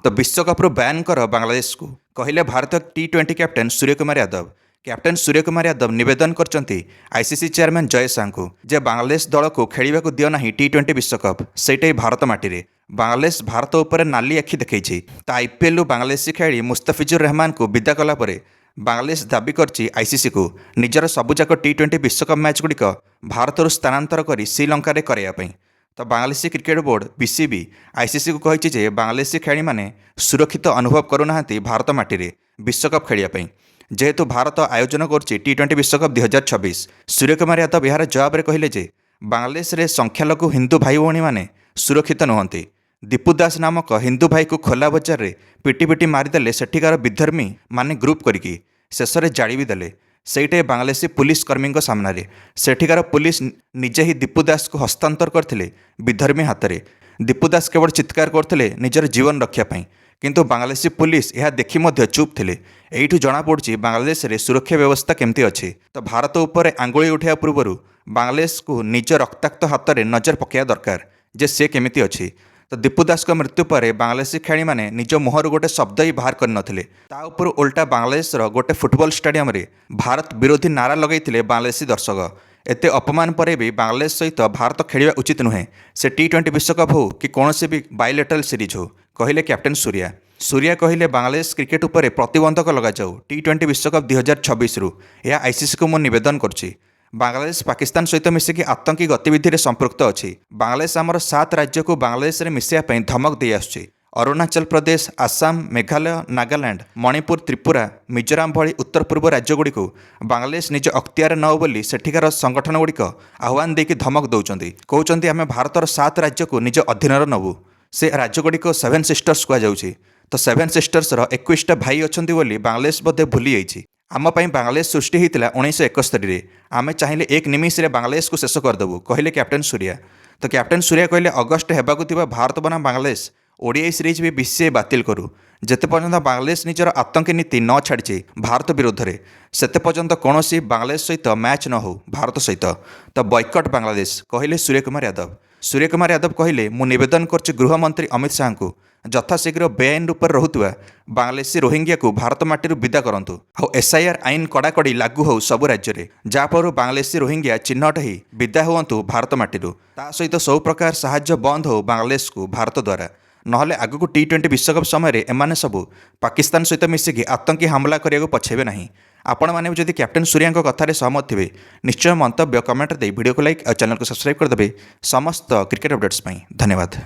तो विश्वकप्रु बैन कर बांग्लादेश को कहले Bharat T20 captain Suryakumar Yadav. Captain Suryakumar Yadav निवेदन करचंती आईसीसी चेयरमैन जय शाह को जे बांग्लादेश दल को खेलिबा को दियो नाही T20 विश्वकप सेटे भारत माटी। बांग्लादेश भारत उपर नाली आखि देखी तो आईपीएल बांग्लादेशी खेली मुस्तफिजुर रहमान को विदा कला परे बांग्लादेश दाबी करछि आईसीसी को निजर सबुजाक T20 विश्वकप मैच गुड़िक भारत स्थानांतर कर श्रीलंका कराइबा। तो Bangladeshi cricket board BCB ICC को कही जे बांग्लादेशी खेली माने सुरक्षित अनुभव करूना भारत माटी विश्वकप खेलिया जेहेतु भारत आयोजन कर T20 विश्वकप 2026। सूर्यकुमार यादव यार जवाब में कहले जे बांग्लादेश रे संख्यालघु हिंदू भाई भौणी माने सुरक्षित नुहंती। दीपू दास नामक हिंदू भाई को खोला बजार में पिटी पिटी मारिदेले सेठिकार विधर्मी माने ग्रुप करिकी शेष में जाड़ी भी देले सेठे बांग्लादेशी पुलिस कर्मी सामने सेठिकार पुलिस निजे ही दीपू दास को हस्तांतर करथिले विधर्मी हाथ में। दीपू दास केवल चित्कार करथिले निजर जीवन रक्षापी किंतु बांग्लादेशी पुलिस यह देखि मध्य चुप थिले। एइठु जना पड़ुछि बांग्लादेश रे सुरक्षा व्यवस्था केमती अछि। तो भारत उपर आंगुली उठाया पूर्व बांग्लादेश को निज रक्ताक्त हाथ में नजर पकाया दरकार जे से केमिति अछि। तो दीपू दास को मृत्यु पर बांग्लादेशी खेली माने निज मुहर गोटे शब्द ही बाहर करनथिले ता उपर उल्टा बांग्लादेश गोटे फुटबॉल स्टेडियम रे भारत विरोधी नारा लगैथिले बांग्लादेशी दर्शक। एते अपमान पर भी बांग्लादेश सहित भारत खेलिया उचित नुहे से T20 विश्वकप हो कि कौन से भी बायलेटरल सीरीज हो कहले कैप्टेन सूर्या। सूर्या कहले बांग्लादेश क्रिकेट उपर प्रतिबंधक लगा जाऊ T20 विश्वकप 2026 रु यह आईसीसी को मुझे निवेदन करुच्ची। बांग्लादेश पाकिस्तान सहित मिसिकी आतंकी गतिविधि संपृक्त अच्छी। बांग्लादेश आमर 7 राज्य को बांग्लादेश में मिसाइया धमक दे आसुछि। अरुणाचल प्रदेश आसाम मेघालय नागालैंड मणिपुर त्रिपुरा मिजोराम भली उत्तर पूर्व राज्यगुड़ी को बांग्लादेश निज अख्तियार नौ बोली सेठिकार संगठन गुड़िक आह्वान देकी धमक दौरान कहते आम भारतर 7 राज्य को निज अधीन नबू। से राज्यगुड़िक 7 सिस्टर्स कहुच्छी। तो 7 सिस्टर्स 21टा भाई अच्छा बोली बांग्लादेश बोधे भूली जाइए। आम बांग्लादेश सृष्टि होता 1971 आम चाहिए एक निमिष बांग्लादेश को शेष करदेबू कहले कैप्टेन सूर्या। तो कैप्टेन सूर्या कहले अगस्ट होगा भारत बनाम बांग्लादेश ओडीआई सीरीज भी बीसीसीआई बातिल करू जेते पर्यंत बांग्लादेश निजर आतंकी नीति न छाड़ी भारत विरोध में सेते पर्यंत कौन बांग्लादेश सहित मैच न हो भारत सहित। तो बॉयकट बांग्लादेश कहले सूर्यकुमार यादव। सूर्यकुमार यादव कहले मु निवेदन कर गृहमंत्री अमित शाह को यथाशीघ्र बेआईन रूप में रहुवा बांग्लादेशी रोहिंग्या को भारत माटी विदा करंतु और एसआईआर आईन कड़ाकड़ी लागू हो सबु राज्य में जहाँफल बांग्लादेशी रोहिंग्या चिन्हट ही विदा हुंतु भारत माटी ता सहित सब प्रकार साहाय्य बंद हो बांग्लादेश को भारत द्वारा नहले आगक T20 विश्वकप समय एमाने सबू पाकिस्तान सहित मिसिकी आतंकी हमला करने को पछेबे नहीं। आपण मैंने जदि कैप्टेन सूर्या कथार सहमत थे निश्चय मंतव्य कमेंट दे वीडियो को लाइक और चैनल को सब्सक्राइब करदे समस्त क्रिकेट अपडेट्स। धन्यवाद।